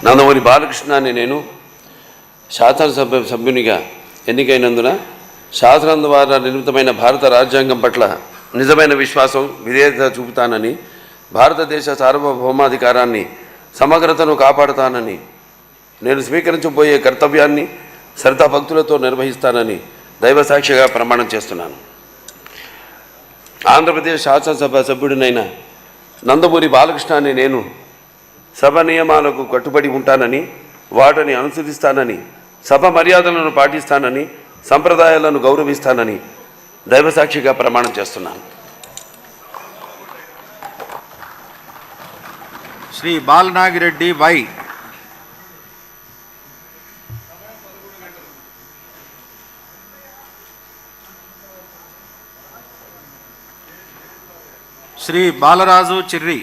నందమూరి బాలకృష్ణ అని నేను శాసనసభ సభ్యునిగా ఎన్నికైనందున శాసనం ద్వారా నిర్మితమైన భారత రాజ్యాంగం పట్ల నిజమైన విశ్వాసం విధేయత చూపుతానని, భారతదేశ సార్వభౌమాధికారాన్ని సమగ్రతను కాపాడుతానని, నేను స్వీకరించబోయే కర్తవ్యాన్ని శ్రద్ధాభక్తులతో నిర్వహిస్తానని దైవసాక్షిగా ప్రమాణం చేస్తున్నాను. ఆంధ్రప్రదేశ్ శాసనసభ సభ్యుడినైన నందమూరి బాలకృష్ణ అని నేను సభ నియమాలకు కట్టుబడి ఉంటానని, వాటిని అనుసరిస్తానని, సభ మర్యాదలను పాటిస్తానని, సంప్రదాయాలను గౌరవిస్తానని దైవసాక్షిగా ప్రమాణం చేస్తున్నాను. శ్రీ బాలనాగిరెడ్డి వై. శ్రీ బాలరాజు చిర్రి.